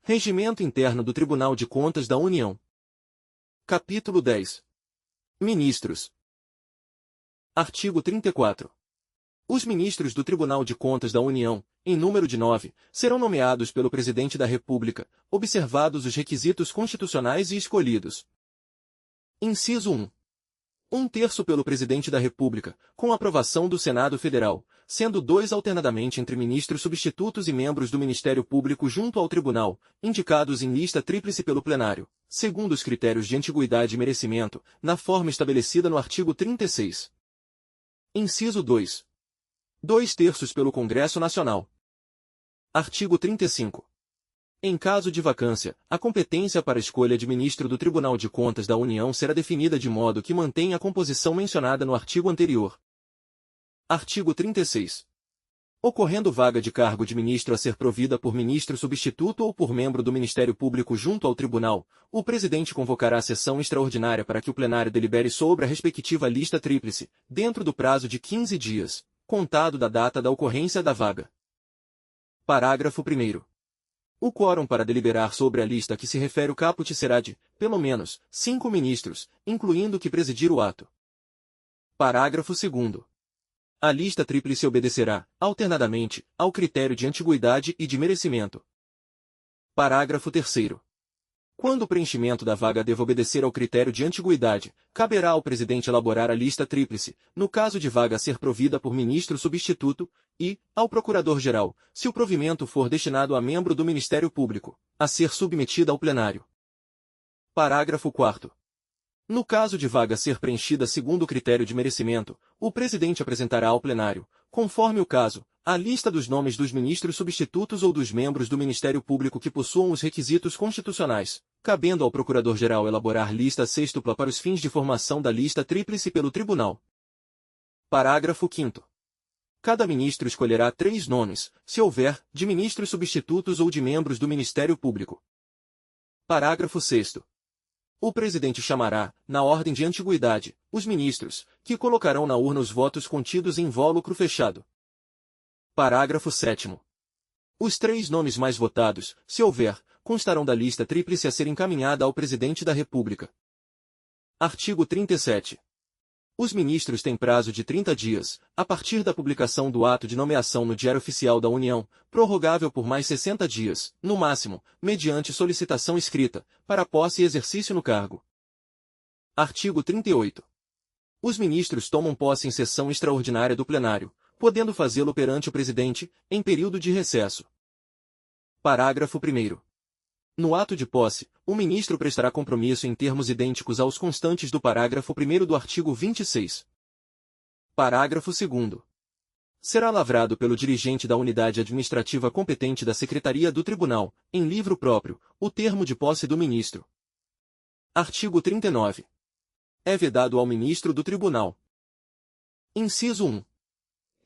Regimento Interno do Tribunal de Contas da União. Capítulo 10. Ministros. Artigo 34. Os ministros do Tribunal de Contas da União, em número de 9, serão nomeados pelo Presidente da República, observados os requisitos constitucionais e escolhidos. Inciso 1. 1/3 pelo Presidente da República, com aprovação do Senado Federal, sendo 2 alternadamente entre ministros substitutos e membros do Ministério Público junto ao Tribunal, indicados em lista tríplice pelo plenário, segundo os critérios de antiguidade e merecimento, na forma estabelecida no artigo 36. Inciso 2. 2/3 pelo Congresso Nacional. Artigo 35. Em caso de vacância, a competência para a escolha de ministro do Tribunal de Contas da União será definida de modo que mantenha a composição mencionada no artigo anterior. Artigo 36. Ocorrendo vaga de cargo de ministro a ser provida por ministro substituto ou por membro do Ministério Público junto ao Tribunal, o Presidente convocará a sessão extraordinária para que o plenário delibere sobre a respectiva lista tríplice, dentro do prazo de 15 dias, contado da data da ocorrência da vaga. Parágrafo 1º. O quórum para deliberar sobre a lista a que se refere o caput será de, pelo menos, 5 ministros, incluindo o que presidir o ato. Parágrafo 2º. A lista tríplice obedecerá, alternadamente, ao critério de antiguidade e de merecimento. Parágrafo 3º. Quando o preenchimento da vaga deva obedecer ao critério de antiguidade, caberá ao Presidente elaborar a lista tríplice, no caso de vaga a ser provida por ministro substituto, e, ao Procurador-Geral, se o provimento for destinado a membro do Ministério Público, a ser submetida ao plenário. Parágrafo 4º. No caso de vaga a ser preenchida segundo o critério de merecimento, o Presidente apresentará ao plenário, conforme o caso, a lista dos nomes dos ministros substitutos ou dos membros do Ministério Público que possuam os requisitos constitucionais, cabendo ao Procurador-Geral elaborar lista sextupla para os fins de formação da lista tríplice pelo Tribunal. Parágrafo 5º. Cada ministro escolherá 3 nomes, se houver, de ministros substitutos ou de membros do Ministério Público. Parágrafo 6º. O Presidente chamará, na ordem de antiguidade, os ministros, que colocarão na urna os votos contidos em invólucro fechado. Parágrafo 7º. Os 3 nomes mais votados, se houver, constarão da lista tríplice a ser encaminhada ao Presidente da República. Artigo 37. Os ministros têm prazo de 30 dias, a partir da publicação do ato de nomeação no Diário Oficial da União, prorrogável por mais 60 dias, no máximo, mediante solicitação escrita, para posse e exercício no cargo. Artigo 38. Os ministros tomam posse em sessão extraordinária do plenário, podendo fazê-lo perante o Presidente, em período de recesso. Parágrafo 1º. No ato de posse, o ministro prestará compromisso em termos idênticos aos constantes do parágrafo 1º do artigo 26. Parágrafo 2º. Será lavrado pelo dirigente da unidade administrativa competente da Secretaria do Tribunal, em livro próprio, o termo de posse do ministro. Artigo 39. É vedado ao ministro do Tribunal. Inciso 1.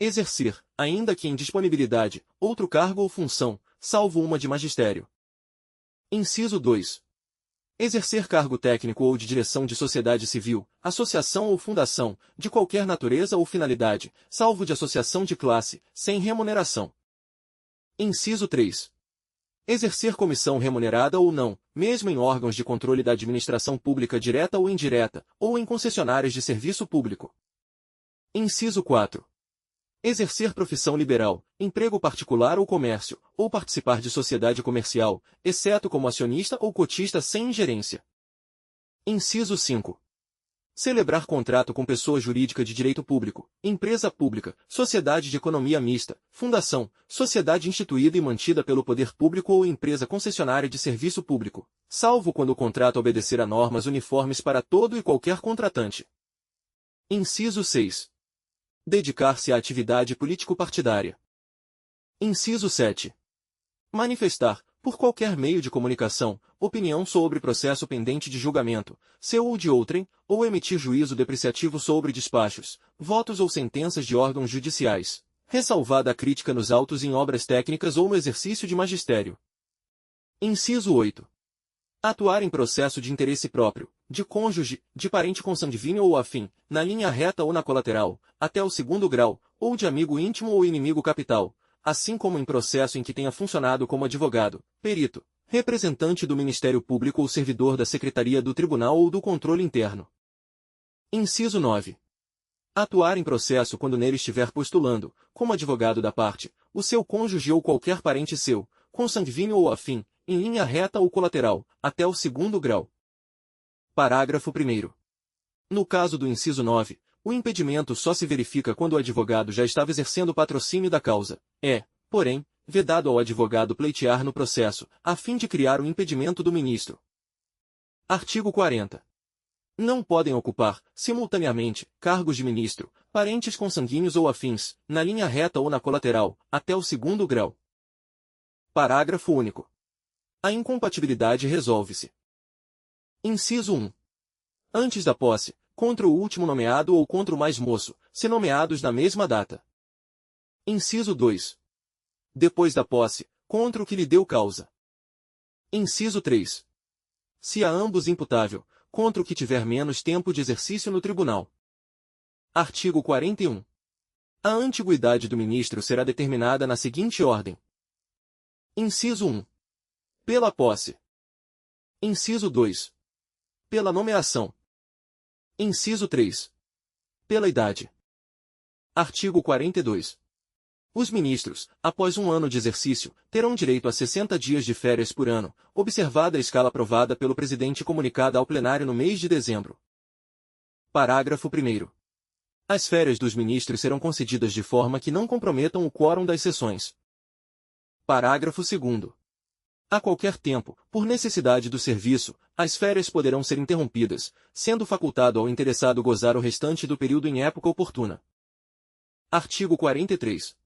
Exercer, ainda que em disponibilidade, outro cargo ou função, salvo uma de magistério. Inciso 2. Exercer cargo técnico ou de direção de sociedade civil, associação ou fundação, de qualquer natureza ou finalidade, salvo de associação de classe, sem remuneração. Inciso 3. Exercer comissão remunerada ou não, mesmo em órgãos de controle da administração pública direta ou indireta, ou em concessionárias de serviço público. Inciso 4. Exercer profissão liberal, emprego particular ou comércio, ou participar de sociedade comercial, exceto como acionista ou cotista sem ingerência. Inciso 5. Celebrar contrato com pessoa jurídica de direito público, empresa pública, sociedade de economia mista, fundação, sociedade instituída e mantida pelo poder público ou empresa concessionária de serviço público, salvo quando o contrato obedecer a normas uniformes para todo e qualquer contratante. Inciso 6. Dedicar-se à atividade político-partidária. Inciso 7. Manifestar, por qualquer meio de comunicação, opinião sobre processo pendente de julgamento, seu ou de outrem, ou emitir juízo depreciativo sobre despachos, votos ou sentenças de órgãos judiciais, ressalvada a crítica nos autos em obras técnicas ou no exercício de magistério. Inciso 8. Atuar em processo de interesse próprio, de cônjuge, de parente consanguíneo ou afim, na linha reta ou na colateral, até o 2º grau, ou de amigo íntimo ou inimigo capital, assim como em processo em que tenha funcionado como advogado, perito, representante do Ministério Público ou servidor da Secretaria do Tribunal ou do Controle Interno. Inciso 9. Atuar em processo quando nele estiver postulando, como advogado da parte, o seu cônjuge ou qualquer parente seu, consanguíneo ou afim, em linha reta ou colateral, até o 2º grau. Parágrafo 1º. No caso do inciso 9, o impedimento só se verifica quando o advogado já estava exercendo o patrocínio da causa. É, porém, vedado ao advogado pleitear no processo, a fim de criar o impedimento do ministro. Artigo 40. Não podem ocupar, simultaneamente, cargos de ministro, parentes consanguíneos ou afins, na linha reta ou na colateral, até o 2º grau. Parágrafo único. A incompatibilidade resolve-se. Inciso 1. Antes da posse, contra o último nomeado ou contra o mais moço, se nomeados na mesma data. Inciso 2. Depois da posse, contra o que lhe deu causa. Inciso 3. Se a ambos imputável, contra o que tiver menos tempo de exercício no tribunal. Artigo 41. A antiguidade do ministro será determinada na seguinte ordem. Inciso 1. Pela posse. Inciso 2. Pela nomeação. Inciso 3. Pela idade. Artigo 42. Os ministros, após um ano de exercício, terão direito a 60 dias de férias por ano, observada a escala aprovada pelo presidente e comunicada ao plenário no mês de dezembro. Parágrafo 1º. As férias dos ministros serão concedidas de forma que não comprometam o quórum das sessões. Parágrafo 2º. A qualquer tempo, por necessidade do serviço, as férias poderão ser interrompidas, sendo facultado ao interessado gozar o restante do período em época oportuna. Artigo 43.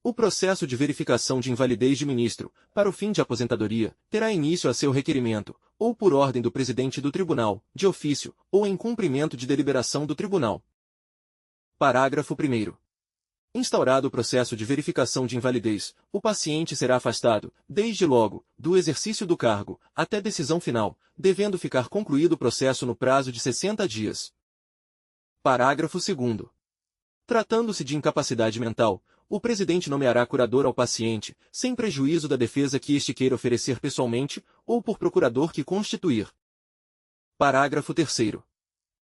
O processo de verificação de invalidez de ministro, para o fim de aposentadoria, terá início a seu requerimento, ou por ordem do presidente do tribunal, de ofício, ou em cumprimento de deliberação do tribunal. Parágrafo 1º. Instaurado o processo de verificação de invalidez, o paciente será afastado, desde logo, do exercício do cargo, até decisão final, devendo ficar concluído o processo no prazo de 60 dias. Parágrafo 2º. Tratando-se de incapacidade mental, o presidente nomeará curador ao paciente, sem prejuízo da defesa que este queira oferecer pessoalmente, ou por procurador que constituir. Parágrafo 3º.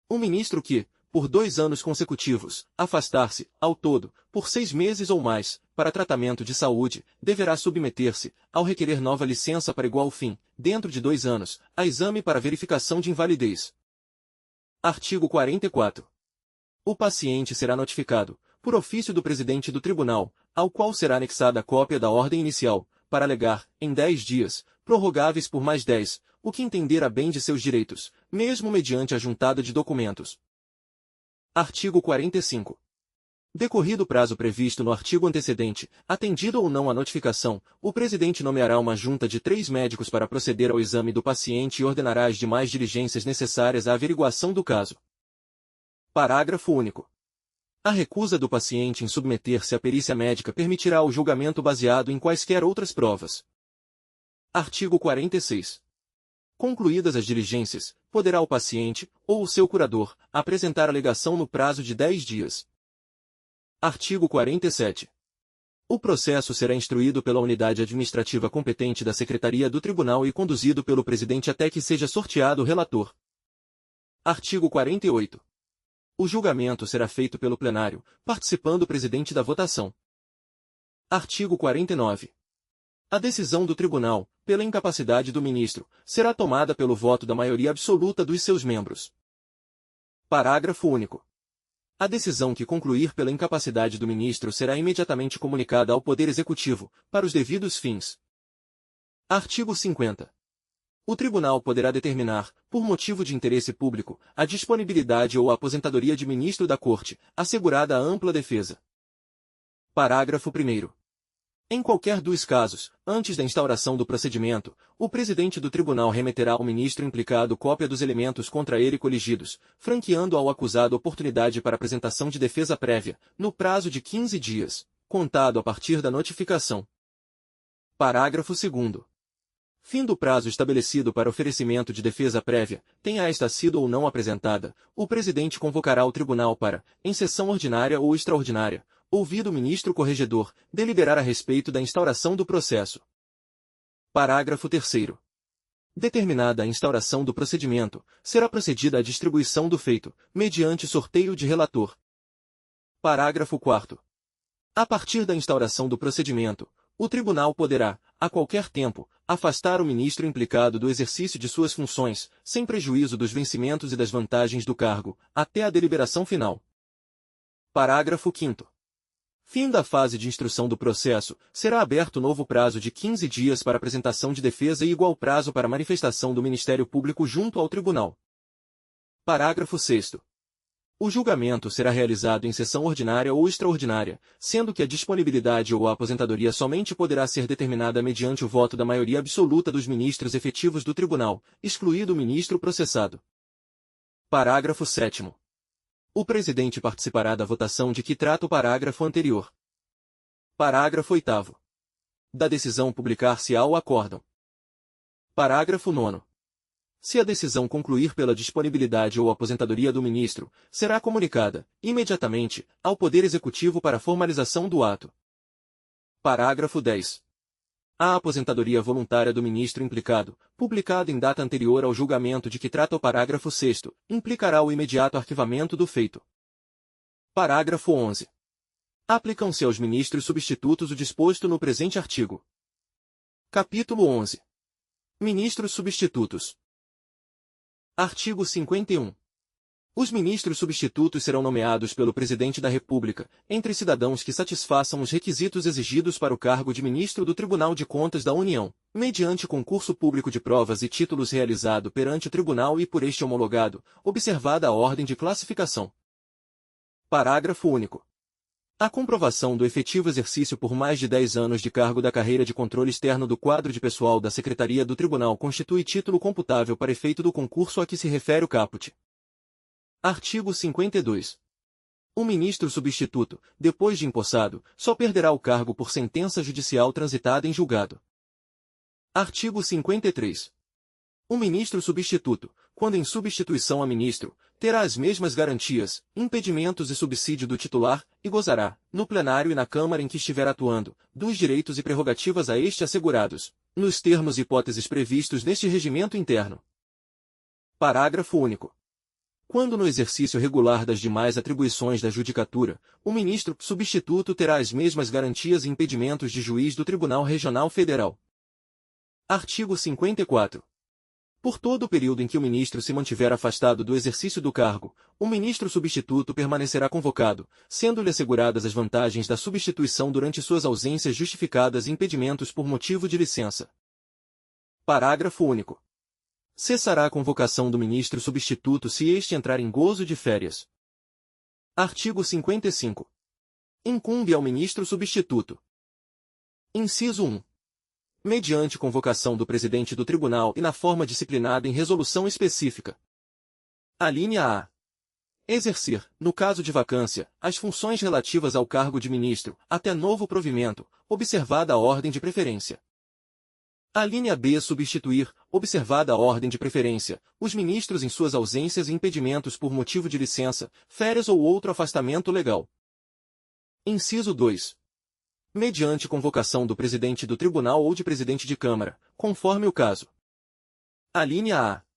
O ministro que, por 2 anos consecutivos, afastar-se, ao todo, por 6 meses ou mais, para tratamento de saúde, deverá submeter-se, ao requerer nova licença para igual fim, dentro de 2 anos, a exame para verificação de invalidez. Artigo 44. O paciente será notificado, por ofício do presidente do tribunal, ao qual será anexada a cópia da ordem inicial, para alegar, em 10 dias, prorrogáveis por mais 10, o que entender a bem de seus direitos, mesmo mediante a juntada de documentos. Artigo 45. Decorrido o prazo previsto no artigo antecedente, atendida ou não a notificação, o presidente nomeará uma junta de 3 médicos para proceder ao exame do paciente e ordenará as demais diligências necessárias à averiguação do caso. Parágrafo único. A recusa do paciente em submeter-se à perícia médica permitirá o julgamento baseado em quaisquer outras provas. Artigo 46. Concluídas as diligências, poderá o paciente, ou o seu curador, apresentar alegação no prazo de 10 dias. Artigo 47. O processo será instruído pela unidade administrativa competente da Secretaria do Tribunal e conduzido pelo presidente até que seja sorteado o relator. Artigo 48. O julgamento será feito pelo plenário, participando o presidente da votação. Artigo 49. A decisão do tribunal, pela incapacidade do ministro, será tomada pelo voto da maioria absoluta dos seus membros. Parágrafo único. A decisão que concluir pela incapacidade do ministro será imediatamente comunicada ao Poder Executivo, para os devidos fins. Artigo 50. O tribunal poderá determinar, por motivo de interesse público, a disponibilidade ou a aposentadoria de ministro da Corte, assegurada a ampla defesa. Parágrafo 1º. Em qualquer dos casos, antes da instauração do procedimento, o presidente do tribunal remeterá ao ministro implicado cópia dos elementos contra ele coligidos, franqueando ao acusado oportunidade para apresentação de defesa prévia, no prazo de 15 dias, contado a partir da notificação. Parágrafo 2º. Findo o prazo estabelecido para oferecimento de defesa prévia, tenha esta sido ou não apresentada, o presidente convocará o tribunal para, em sessão ordinária ou extraordinária, ouvido o ministro corregedor, deliberar a respeito da instauração do processo. Parágrafo 3º. Determinada a instauração do procedimento, será procedida à distribuição do feito, mediante sorteio de relator. Parágrafo 4º. A partir da instauração do procedimento, o tribunal poderá, a qualquer tempo, afastar o ministro implicado do exercício de suas funções, sem prejuízo dos vencimentos e das vantagens do cargo, até a deliberação final. Parágrafo 5º. Fim da fase de instrução do processo, será aberto novo prazo de 15 dias para apresentação de defesa e igual prazo para manifestação do Ministério Público junto ao tribunal. Parágrafo 6º. O julgamento será realizado em sessão ordinária ou extraordinária, sendo que a disponibilidade ou a aposentadoria somente poderá ser determinada mediante o voto da maioria absoluta dos ministros efetivos do tribunal, excluído o ministro processado. Parágrafo 7º. O presidente participará da votação de que trata o parágrafo anterior. Parágrafo 8º. Da decisão publicar-se-á o acórdão. Parágrafo 9º. Se a decisão concluir pela disponibilidade ou aposentadoria do ministro, será comunicada, imediatamente, ao Poder Executivo para formalização do ato. Parágrafo 10. A aposentadoria voluntária do ministro implicado, publicada em data anterior ao julgamento de que trata o parágrafo 6º, implicará o imediato arquivamento do feito. Parágrafo 11. Aplicam-se aos ministros substitutos o disposto no presente artigo. Capítulo 11. Ministros substitutos. Artigo 51. Os ministros substitutos serão nomeados pelo Presidente da República, entre cidadãos que satisfaçam os requisitos exigidos para o cargo de ministro do Tribunal de Contas da União, mediante concurso público de provas e títulos realizado perante o tribunal e por este homologado, observada a ordem de classificação. Parágrafo único. A comprovação do efetivo exercício por mais de 10 anos de cargo da carreira de controle externo do quadro de pessoal da Secretaria do Tribunal constitui título computável para efeito do concurso a que se refere o caput. Artigo 52. O ministro substituto, depois de empossado, só perderá o cargo por sentença judicial transitada em julgado. Artigo 53. O ministro substituto, quando em substituição a ministro, terá as mesmas garantias, impedimentos e subsídio do titular, e gozará, no plenário e na Câmara em que estiver atuando, dos direitos e prerrogativas a este assegurados, nos termos e hipóteses previstos neste regimento interno. Parágrafo único. Quando no exercício regular das demais atribuições da judicatura, o ministro substituto terá as mesmas garantias e impedimentos de juiz do Tribunal Regional Federal. Artigo 54. Por todo o período em que o ministro se mantiver afastado do exercício do cargo, o ministro substituto permanecerá convocado, sendo-lhe asseguradas as vantagens da substituição durante suas ausências justificadas e impedimentos por motivo de licença. Parágrafo único. Cessará a convocação do ministro substituto se este entrar em gozo de férias. Artigo 55. Incumbe ao ministro substituto. Inciso 1. Mediante convocação do presidente do tribunal e na forma disciplinada em resolução específica. Alínea A. Exercer, no caso de vacância, as funções relativas ao cargo de ministro, até novo provimento, observada a ordem de preferência. Alínea B. Substituir, observada a ordem de preferência, os ministros em suas ausências e impedimentos por motivo de licença, férias ou outro afastamento legal. Inciso 2. Mediante convocação do presidente do tribunal ou de presidente de Câmara, conforme o caso. Alínea A.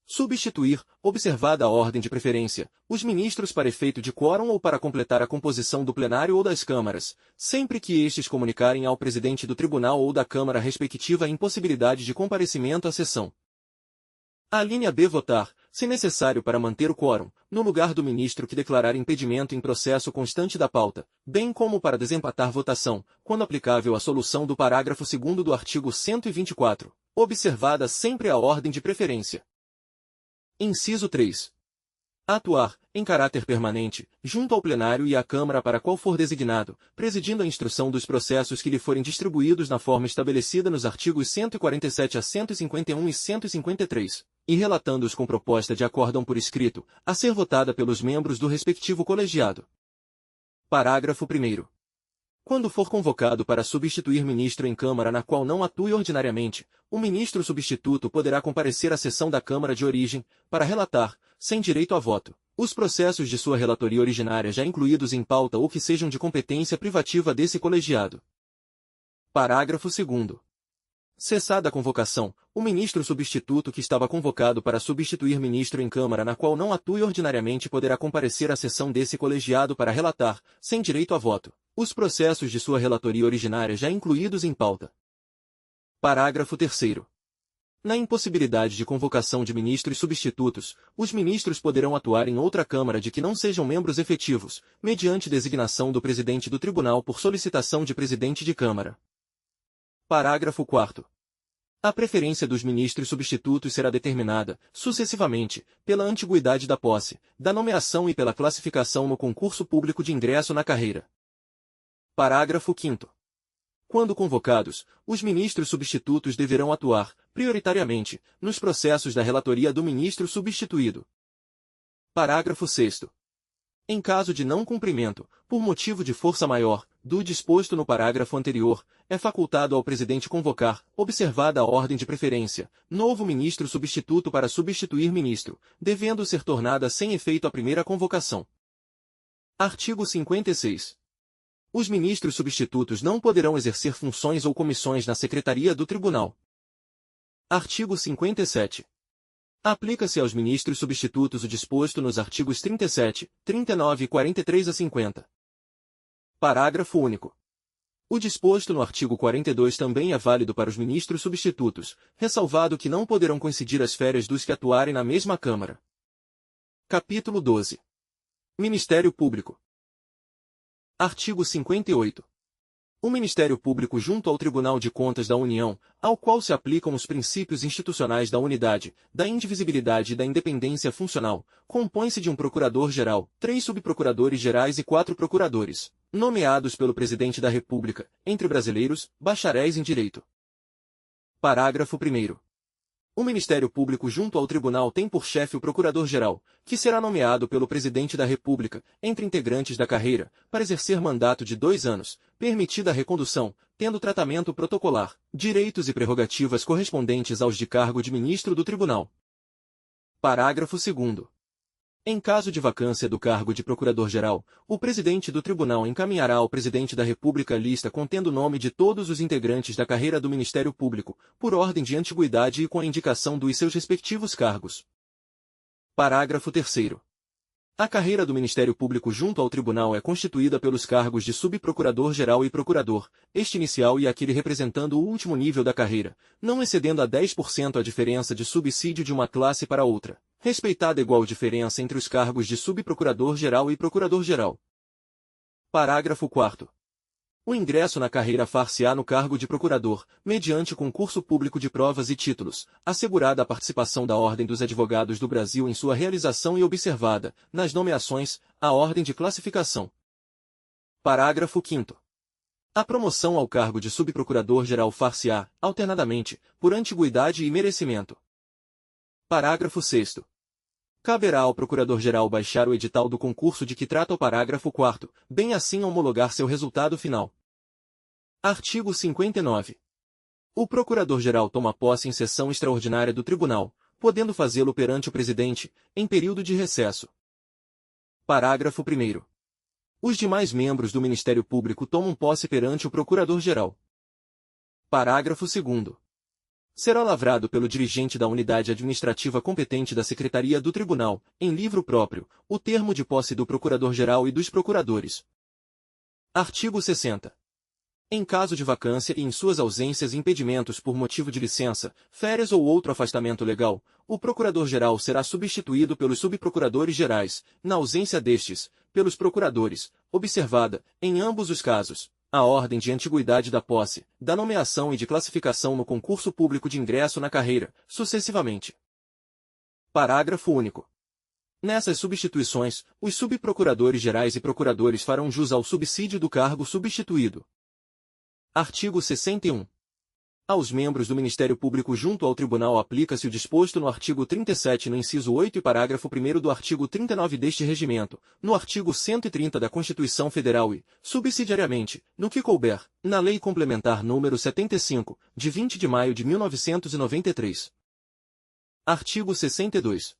Substituir, observada a ordem de preferência, os ministros para efeito de quórum ou para completar a composição do plenário ou das câmaras, sempre que estes comunicarem ao presidente do tribunal ou da Câmara respectiva a impossibilidade de comparecimento à sessão. Alínea B. Votar, se necessário para manter o quórum, no lugar do ministro que declarar impedimento em processo constante da pauta, bem como para desempatar votação, quando aplicável à solução do parágrafo 2º do artigo 124, observada sempre a ordem de preferência. Inciso 3. Atuar, em caráter permanente, junto ao plenário e à Câmara para qual for designado, presidindo a instrução dos processos que lhe forem distribuídos na forma estabelecida nos artigos 147 a 151 e 153, e relatando-os com proposta de acórdão por escrito, a ser votada pelos membros do respectivo colegiado. Parágrafo 1º. Quando for convocado para substituir ministro em Câmara na qual não atue ordinariamente, o ministro substituto poderá comparecer à sessão da Câmara de origem, para relatar, sem direito a voto, os processos de sua relatoria originária já incluídos em pauta ou que sejam de competência privativa desse colegiado. Parágrafo 2º. Cessada a convocação, o ministro substituto que estava convocado para substituir ministro em Câmara na qual não atue ordinariamente poderá comparecer à sessão desse colegiado para relatar, sem direito a voto, os processos de sua relatoria originária já incluídos em pauta. Parágrafo 3º. Na impossibilidade de convocação de ministros substitutos, os ministros poderão atuar em outra Câmara de que não sejam membros efetivos, mediante designação do presidente do tribunal por solicitação de presidente de Câmara. Parágrafo 4º. A preferência dos ministros substitutos será determinada, sucessivamente, pela antiguidade da posse, da nomeação e pela classificação no concurso público de ingresso na carreira. Parágrafo 5º. Quando convocados, os ministros substitutos deverão atuar, prioritariamente, nos processos da relatoria do ministro substituído. Parágrafo 6º. Em caso de não cumprimento, por motivo de força maior, do disposto no parágrafo anterior, é facultado ao presidente convocar, observada a ordem de preferência, novo ministro substituto para substituir ministro, devendo ser tornada sem efeito a primeira convocação. Artigo 56. Os ministros substitutos não poderão exercer funções ou comissões na Secretaria do Tribunal. Artigo 57. Aplica-se aos ministros substitutos o disposto nos artigos 37, 39 e 43 a 50. Parágrafo único. O disposto no artigo 42 também é válido para os ministros substitutos, ressalvado que não poderão coincidir as férias dos que atuarem na mesma Câmara. Capítulo 12. Ministério Público. Artigo 58. O Ministério Público junto ao Tribunal de Contas da União, ao qual se aplicam os princípios institucionais da unidade, da indivisibilidade e da independência funcional, compõe-se de um Procurador-Geral, 3 subprocuradores gerais e 4 procuradores, nomeados pelo Presidente da República, entre brasileiros, bacharéis em Direito. Parágrafo 1º. O Ministério Público junto ao Tribunal tem por chefe o Procurador-Geral, que será nomeado pelo Presidente da República, entre integrantes da carreira, para exercer mandato de 2 anos, permitida a recondução, tendo tratamento protocolar, direitos e prerrogativas correspondentes aos de cargo de Ministro do Tribunal. Parágrafo 2º. Em caso de vacância do cargo de Procurador-Geral, o Presidente do Tribunal encaminhará ao Presidente da República lista contendo o nome de todos os integrantes da carreira do Ministério Público, por ordem de antiguidade e com a indicação dos seus respectivos cargos. Parágrafo 3º. A carreira do Ministério Público junto ao Tribunal é constituída pelos cargos de Subprocurador-Geral e Procurador, este inicial e aquele representando o último nível da carreira, não excedendo a 10% a diferença de subsídio de uma classe para outra, respeitada igual diferença entre os cargos de Subprocurador-Geral e Procurador-Geral. Parágrafo 4º. O ingresso na carreira far-se-á no cargo de procurador, mediante concurso público de provas e títulos, assegurada a participação da Ordem dos Advogados do Brasil em sua realização e observada, nas nomeações, a ordem de classificação. Parágrafo 5º. A promoção ao cargo de subprocurador-geral far-se-á, alternadamente, por antiguidade e merecimento. Parágrafo 6º. Caberá ao Procurador-Geral baixar o edital do concurso de que trata o parágrafo 4º, bem assim homologar seu resultado final. Artigo 59. O Procurador-Geral toma posse em sessão extraordinária do Tribunal, podendo fazê-lo perante o Presidente, em período de recesso. Parágrafo 1º. Os demais membros do Ministério Público tomam posse perante o Procurador-Geral. Parágrafo 2º. Será lavrado pelo dirigente da unidade administrativa competente da Secretaria do Tribunal, em livro próprio, o termo de posse do Procurador-Geral e dos Procuradores. Artigo 60. Em caso de vacância e em suas ausências e impedimentos por motivo de licença, férias ou outro afastamento legal, o Procurador-Geral será substituído pelos Subprocuradores Gerais, na ausência destes, pelos Procuradores, observada, em ambos os casos, a ordem de antiguidade da posse, da nomeação e de classificação no concurso público de ingresso na carreira, sucessivamente. Parágrafo único. Nessas substituições, os subprocuradores gerais e procuradores farão jus ao subsídio do cargo substituído. Artigo 61. Aos membros do Ministério Público junto ao Tribunal aplica-se o disposto no artigo 37 no inciso 8 e parágrafo 1º do artigo 39 deste regimento, no artigo 130 da Constituição Federal e, subsidiariamente, no que couber, na Lei Complementar nº 75, de 20 de maio de 1993. Artigo 62.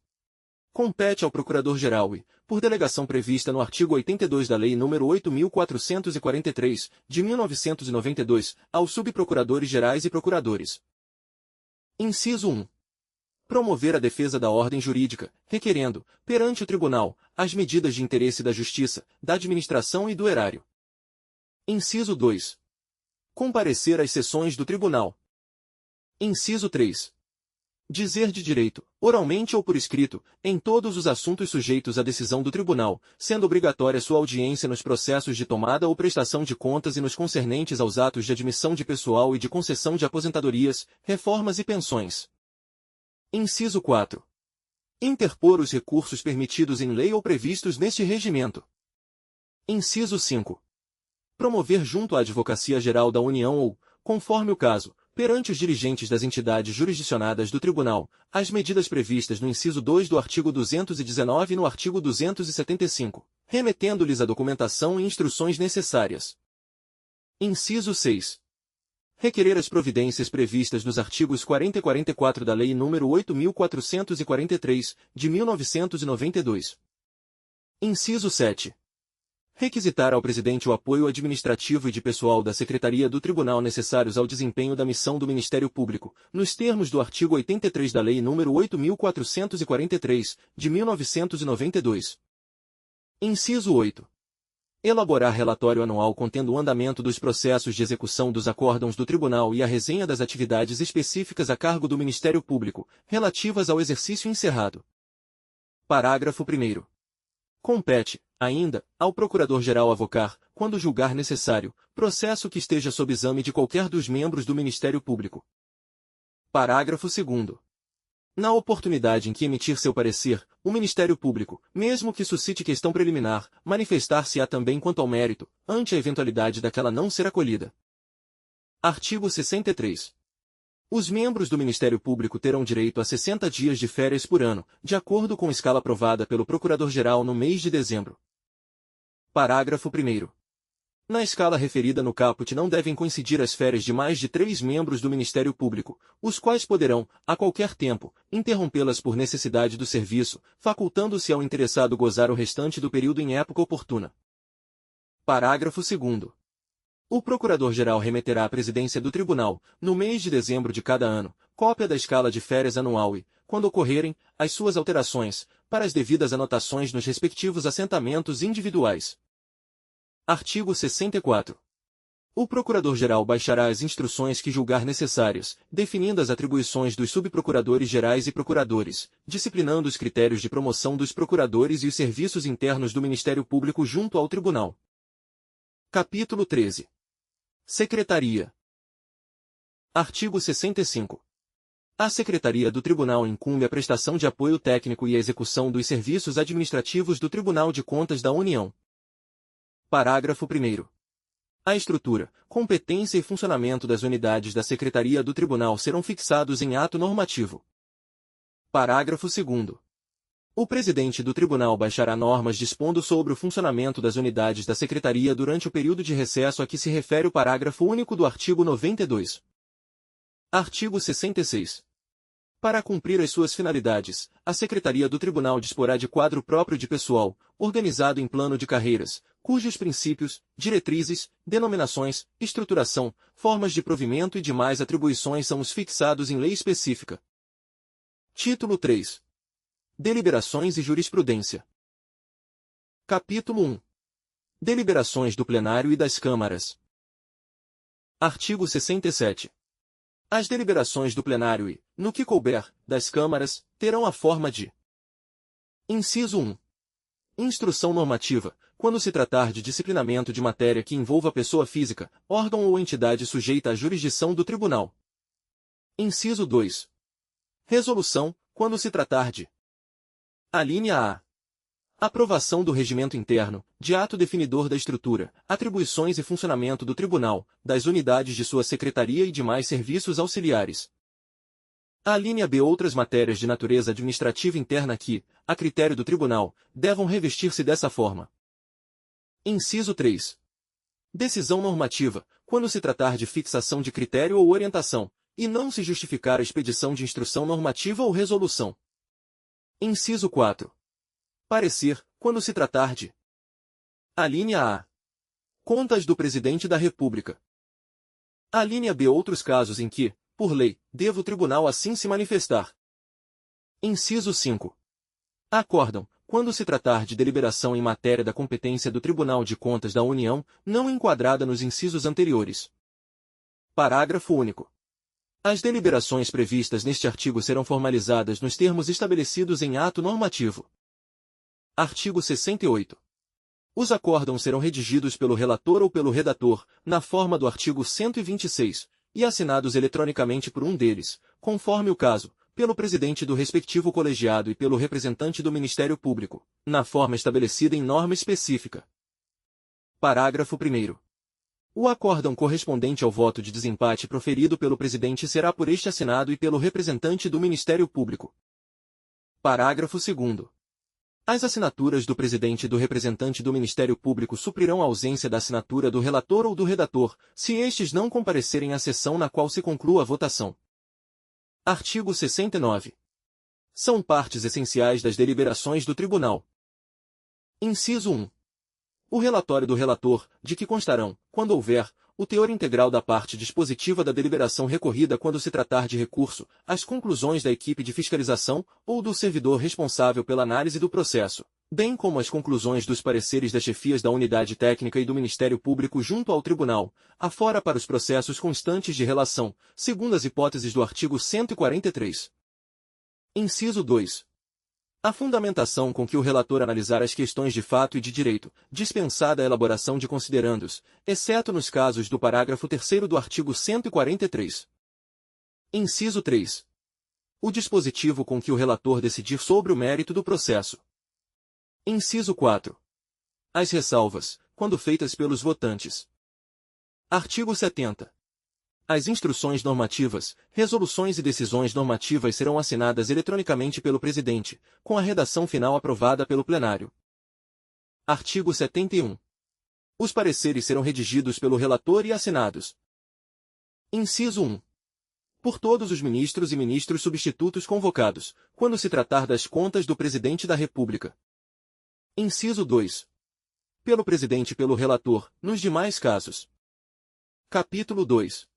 Compete ao Procurador-Geral e, por delegação prevista no artigo 82 da Lei nº 8.443, de 1992, aos subprocuradores gerais e procuradores. Inciso 1. Promover a defesa da ordem jurídica, requerendo, perante o Tribunal, as medidas de interesse da Justiça, da Administração e do Erário. Inciso 2. Comparecer às sessões do Tribunal. Inciso 3. Dizer de direito, oralmente ou por escrito, em todos os assuntos sujeitos à decisão do Tribunal, sendo obrigatória sua audiência nos processos de tomada ou prestação de contas e nos concernentes aos atos de admissão de pessoal e de concessão de aposentadorias, reformas e pensões. Inciso 4. Interpor os recursos permitidos em lei ou previstos neste regimento. Inciso 5. Promover junto à Advocacia Geral da União ou, conforme o caso, perante os dirigentes das entidades jurisdicionadas do Tribunal, as medidas previstas no inciso 2 do artigo 219 e no artigo 275, remetendo-lhes a documentação e instruções necessárias. Inciso 6. Requerer as providências previstas nos artigos 40 e 44 da Lei nº 8.443, de 1992. Inciso 7. Requisitar ao Presidente o apoio administrativo e de pessoal da Secretaria do Tribunal necessários ao desempenho da missão do Ministério Público, nos termos do artigo 83 da Lei nº 8.443, de 1992. Inciso 8. Elaborar relatório anual contendo o andamento dos processos de execução dos acórdãos do Tribunal e a resenha das atividades específicas a cargo do Ministério Público, relativas ao exercício encerrado. Parágrafo 1º. Compete, ainda, ao Procurador-Geral avocar, quando julgar necessário, processo que esteja sob exame de qualquer dos membros do Ministério Público. Parágrafo 2º. Na oportunidade em que emitir seu parecer, o Ministério Público, mesmo que suscite questão preliminar, manifestar-se-á também quanto ao mérito, ante a eventualidade daquela não ser acolhida. Artigo 63. Os membros do Ministério Público terão direito a 60 dias de férias por ano, de acordo com escala aprovada pelo Procurador-Geral no mês de dezembro. Parágrafo 1º. Na escala referida no caput não devem coincidir as férias de mais de 3 membros do Ministério Público, os quais poderão, a qualquer tempo, interrompê-las por necessidade do serviço, facultando-se ao interessado gozar o restante do período em época oportuna. Parágrafo 2º. O Procurador-Geral remeterá à Presidência do Tribunal, no mês de dezembro de cada ano, cópia da escala de férias anual e, quando ocorrerem, as suas alterações, para as devidas anotações nos respectivos assentamentos individuais. Artigo 64. O Procurador-Geral baixará as instruções que julgar necessárias, definindo as atribuições dos subprocuradores gerais e procuradores, disciplinando os critérios de promoção dos procuradores e os serviços internos do Ministério Público junto ao Tribunal. Capítulo 13. Secretaria. Artigo 65. A Secretaria do Tribunal incumbe a prestação de apoio técnico e a execução dos serviços administrativos do Tribunal de Contas da União. Parágrafo 1º. A estrutura, competência e funcionamento das unidades da Secretaria do Tribunal serão fixados em ato normativo. Parágrafo 2º. O Presidente do Tribunal baixará normas dispondo sobre o funcionamento das unidades da Secretaria durante o período de recesso a que se refere o parágrafo único do artigo 92. Artigo 66. Para cumprir as suas finalidades, a Secretaria do Tribunal disporá de quadro próprio de pessoal, organizado em plano de carreiras, cujos princípios, diretrizes, denominações, estruturação, formas de provimento e demais atribuições são os fixados em lei específica. Título 3. Deliberações e jurisprudência. Capítulo 1. Deliberações do Plenário e das Câmaras. Artigo 67. As deliberações do Plenário e, no que couber, das Câmaras, terão a forma de: Inciso 1. Instrução normativa, quando se tratar de disciplinamento de matéria que envolva pessoa física, órgão ou entidade sujeita à jurisdição do Tribunal. Inciso 2. Resolução, quando se tratar de: Alínea A. Aprovação do regimento interno, de ato definidor da estrutura, atribuições e funcionamento do Tribunal, das unidades de sua secretaria e demais serviços auxiliares. Alínea B. Outras matérias de natureza administrativa interna que, a critério do Tribunal, devam revestir-se dessa forma. Inciso 3. Decisão normativa, quando se tratar de fixação de critério ou orientação, e não se justificar a expedição de instrução normativa ou resolução. Inciso 4. Parecer, quando se tratar de: alínea A. Contas do Presidente da República. Alínea B. Outros casos em que, por lei, deva o tribunal assim se manifestar. Inciso 5. Acórdão, quando se tratar de deliberação em matéria da competência do Tribunal de Contas da União, não enquadrada nos incisos anteriores. Parágrafo único. As deliberações previstas neste artigo serão formalizadas nos termos estabelecidos em ato normativo. Artigo 68. Os acórdãos serão redigidos pelo relator ou pelo redator, na forma do artigo 126, e assinados eletronicamente por um deles, conforme o caso, pelo presidente do respectivo colegiado e pelo representante do Ministério Público, na forma estabelecida em norma específica. Parágrafo 1º. O acórdão correspondente ao voto de desempate proferido pelo presidente será por este assinado e pelo representante do Ministério Público. Parágrafo 2º. As assinaturas do presidente e do representante do Ministério Público suprirão a ausência da assinatura do relator ou do redator, se estes não comparecerem à sessão na qual se conclua a votação. Artigo 69. São partes essenciais das deliberações do Tribunal. Inciso 1. O relatório do relator, de que constarão, quando houver, o teor integral da parte dispositiva da deliberação recorrida quando se tratar de recurso, as conclusões da equipe de fiscalização ou do servidor responsável pela análise do processo, bem como as conclusões dos pareceres das chefias da unidade técnica e do Ministério Público junto ao Tribunal, afora para os processos constantes de relação, segundo as hipóteses do artigo 143. Inciso 2. A fundamentação com que o relator analisar as questões de fato e de direito, dispensada a elaboração de considerandos, exceto nos casos do parágrafo 3º do artigo 143. Inciso 3. O dispositivo com que o relator decidir sobre o mérito do processo. Inciso 4. As ressalvas, quando feitas pelos votantes. Artigo 70. As instruções normativas, resoluções e decisões normativas serão assinadas eletronicamente pelo presidente, com a redação final aprovada pelo plenário. Artigo 71. Os pareceres serão redigidos pelo relator e assinados. Inciso 1. Por todos os ministros e ministros substitutos convocados, quando se tratar das contas do Presidente da República. Inciso 2. Pelo presidente e pelo relator, nos demais casos. Capítulo 2.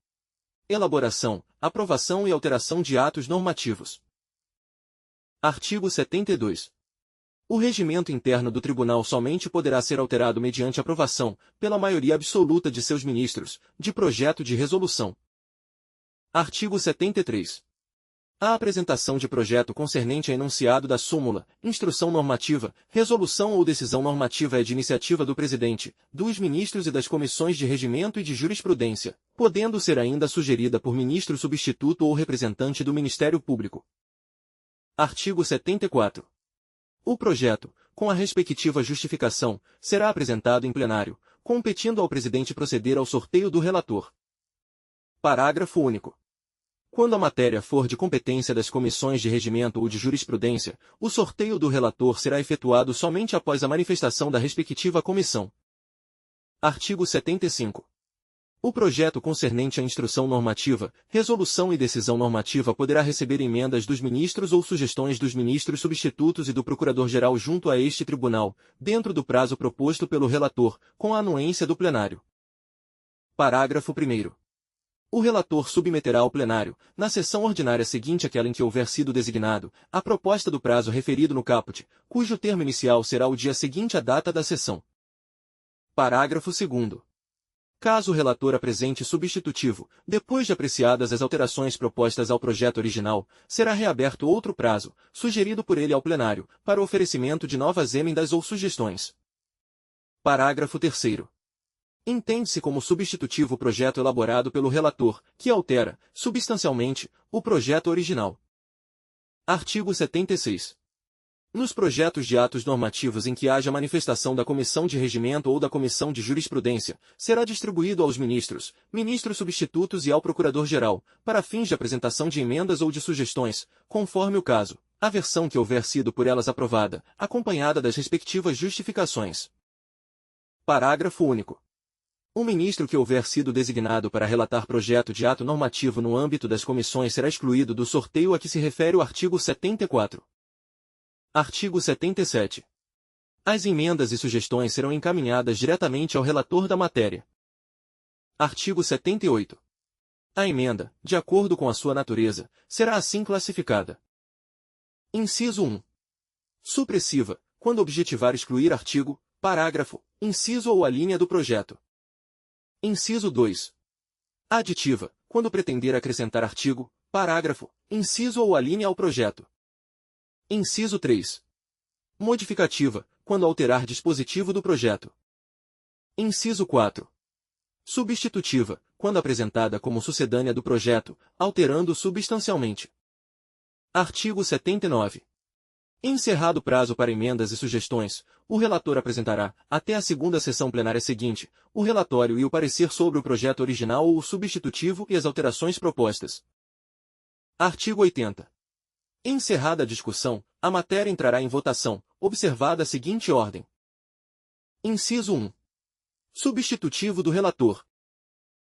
Elaboração, aprovação e alteração de atos normativos. Artigo 72. O regimento interno do tribunal somente poderá ser alterado mediante aprovação, pela maioria absoluta de seus ministros, de projeto de resolução. Artigo 73. A apresentação de projeto concernente a enunciado da súmula, instrução normativa, resolução ou decisão normativa é de iniciativa do presidente, dos ministros e das comissões de regimento e de jurisprudência, podendo ser ainda sugerida por ministro substituto ou representante do Ministério Público. Artigo 74. O projeto, com a respectiva justificação, será apresentado em plenário, competindo ao presidente proceder ao sorteio do relator. Parágrafo único. Quando a matéria for de competência das comissões de regimento ou de jurisprudência, o sorteio do relator será efetuado somente após a manifestação da respectiva comissão. Artigo 75. O projeto concernente à instrução normativa, resolução e decisão normativa poderá receber emendas dos ministros ou sugestões dos ministros substitutos e do Procurador-Geral junto a este tribunal, dentro do prazo proposto pelo relator, com a anuência do plenário. Parágrafo 1º. O relator submeterá ao plenário, na sessão ordinária seguinte àquela em que houver sido designado, a proposta do prazo referido no caput, cujo termo inicial será o dia seguinte à data da sessão. Parágrafo 2º. Caso o relator apresente substitutivo, depois de apreciadas as alterações propostas ao projeto original, será reaberto outro prazo, sugerido por ele ao plenário, para o oferecimento de novas emendas ou sugestões. Parágrafo 3º. Entende-se como substitutivo o projeto elaborado pelo relator, que altera, substancialmente, o projeto original. Artigo 76. Nos projetos de atos normativos em que haja manifestação da Comissão de Regimento ou da Comissão de Jurisprudência, será distribuído aos ministros, ministros substitutos e ao Procurador-Geral, para fins de apresentação de emendas ou de sugestões, conforme o caso, a versão que houver sido por elas aprovada, acompanhada das respectivas justificações. Parágrafo único. O ministro que houver sido designado para relatar projeto de ato normativo no âmbito das comissões será excluído do sorteio a que se refere o artigo 74. Artigo 77. As emendas e sugestões serão encaminhadas diretamente ao relator da matéria. Artigo 78. A emenda, de acordo com a sua natureza, será assim classificada. Inciso 1. Supressiva, quando objetivar excluir artigo, parágrafo, inciso ou alínea do projeto. Inciso 2. Aditiva, quando pretender acrescentar artigo, parágrafo, inciso ou alínea ao projeto. Inciso 3. Modificativa, quando alterar dispositivo do projeto. Inciso 4. Substitutiva, quando apresentada como sucedânea do projeto, alterando substancialmente. Artigo 79. Encerrado o prazo para emendas e sugestões, o relator apresentará, até a segunda sessão plenária seguinte, o relatório e o parecer sobre o projeto original ou o substitutivo e as alterações propostas. Artigo 80. Encerrada a discussão, a matéria entrará em votação, observada a seguinte ordem. Inciso 1. Substitutivo do relator.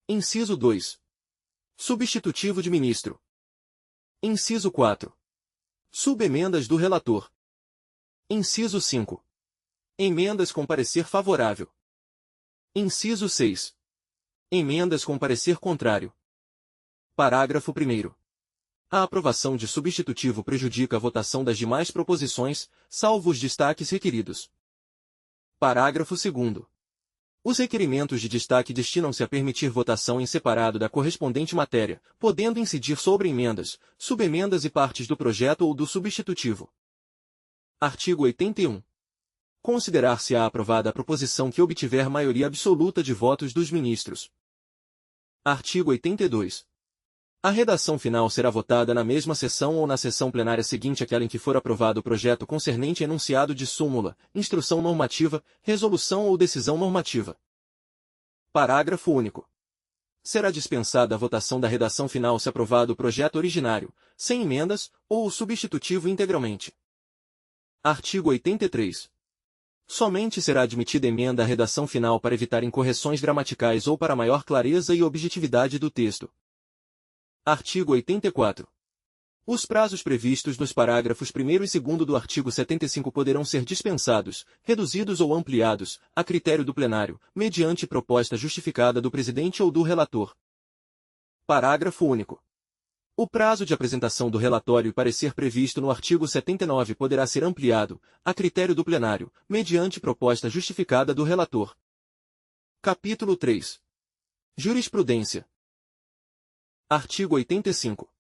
Inciso 2. Substitutivo de ministro. Inciso 4. Subemendas do relator. Inciso 5. Emendas com parecer favorável. Inciso 6. Emendas com parecer contrário. Parágrafo 1º. A aprovação de substitutivo prejudica a votação das demais proposições, salvo os destaques requeridos. Parágrafo 2º. Os requerimentos de destaque destinam-se a permitir votação em separado da correspondente matéria, podendo incidir sobre emendas, subemendas e partes do projeto ou do substitutivo. Artigo 81. Considerar-se-á aprovada a proposição que obtiver maioria absoluta de votos dos ministros. Artigo 82. A redação final será votada na mesma sessão ou na sessão plenária seguinte àquela em que for aprovado o projeto concernente enunciado de súmula, instrução normativa, resolução ou decisão normativa. Parágrafo único. Será dispensada a votação da redação final se aprovado o projeto originário, sem emendas, ou o substitutivo integralmente. Artigo 83. Somente será admitida emenda à redação final para evitar incorreções gramaticais ou para maior clareza e objetividade do texto. Artigo 84. Os prazos previstos nos parágrafos 1º e 2º do artigo 75 poderão ser dispensados, reduzidos ou ampliados, a critério do plenário, mediante proposta justificada do presidente ou do relator. Parágrafo único. O prazo de apresentação do relatório e parecer previsto no artigo 79 poderá ser ampliado, a critério do plenário, mediante proposta justificada do relator. Capítulo 3. Jurisprudência. Artigo 85.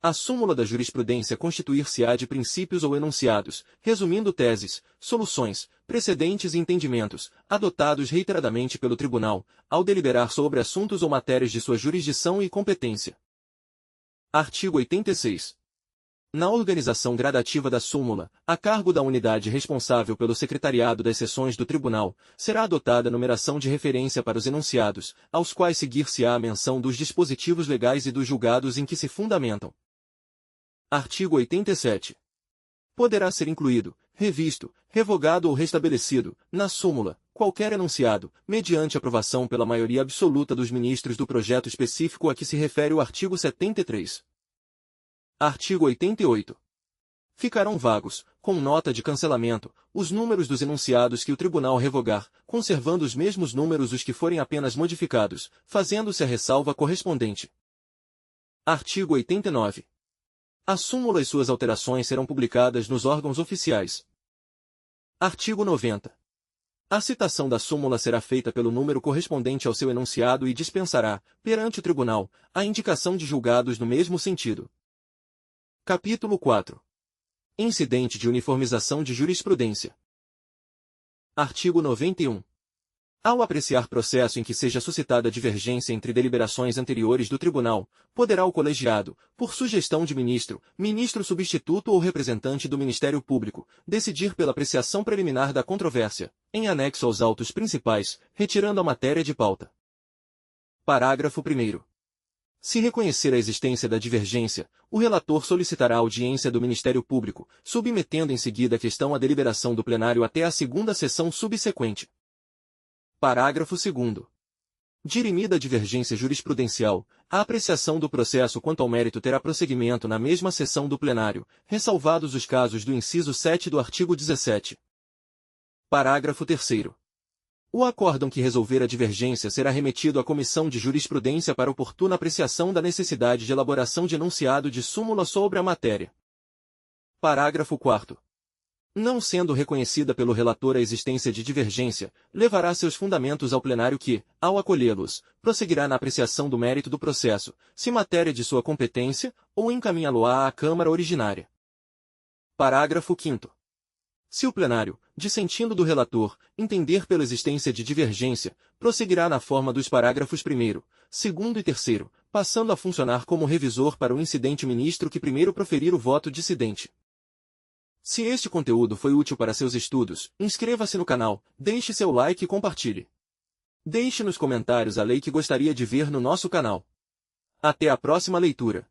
A súmula da jurisprudência constituir-se-á de princípios ou enunciados, resumindo teses, soluções, precedentes e entendimentos, adotados reiteradamente pelo tribunal, ao deliberar sobre assuntos ou matérias de sua jurisdição e competência. Artigo 86. Na organização gradativa da súmula, a cargo da unidade responsável pelo secretariado das sessões do tribunal, será adotada numeração de referência para os enunciados, aos quais seguir-se-á a menção dos dispositivos legais e dos julgados em que se fundamentam. Artigo 87. Poderá ser incluído, revisto, revogado ou restabelecido, na súmula, qualquer enunciado, mediante aprovação pela maioria absoluta dos ministros do projeto específico a que se refere o artigo 73. Artigo 88. Ficarão vagos, com nota de cancelamento, os números dos enunciados que o tribunal revogar, conservando os mesmos números os que forem apenas modificados, fazendo-se a ressalva correspondente. Artigo 89. A súmula e suas alterações serão publicadas nos órgãos oficiais. Artigo 90. A citação da súmula será feita pelo número correspondente ao seu enunciado e dispensará, perante o tribunal, a indicação de julgados no mesmo sentido. Capítulo 4. Incidente de uniformização de jurisprudência. Artigo 91. Ao apreciar processo em que seja suscitada divergência entre deliberações anteriores do tribunal, poderá o colegiado, por sugestão de ministro, ministro substituto ou representante do Ministério Público, decidir pela apreciação preliminar da controvérsia, em anexo aos autos principais, retirando a matéria de pauta. Parágrafo 1º. Se reconhecer a existência da divergência, o relator solicitará a audiência do Ministério Público, submetendo em seguida a questão à deliberação do plenário até a segunda sessão subsequente. Parágrafo 2º. Dirimida a divergência jurisprudencial, a apreciação do processo quanto ao mérito terá prosseguimento na mesma sessão do plenário, ressalvados os casos do inciso 7 do artigo 17. Parágrafo 3º. O acórdão que resolver a divergência será remetido à Comissão de Jurisprudência para oportuna apreciação da necessidade de elaboração de enunciado de súmula sobre a matéria. Parágrafo 4º. Não sendo reconhecida pelo relator a existência de divergência, levará seus fundamentos ao plenário que, ao acolhê-los, prosseguirá na apreciação do mérito do processo, se matéria de sua competência, ou encaminhá-lo-á à Câmara originária. Parágrafo 5º. Se o plenário, dissentindo do relator, entender pela existência de divergência, prosseguirá na forma dos parágrafos 1º, 2º e 3º, passando a funcionar como revisor para o incidente ministro que primeiro proferir o voto dissidente. Se este conteúdo foi útil para seus estudos, inscreva-se no canal, deixe seu like e compartilhe. Deixe nos comentários a lei que gostaria de ver no nosso canal. Até a próxima leitura.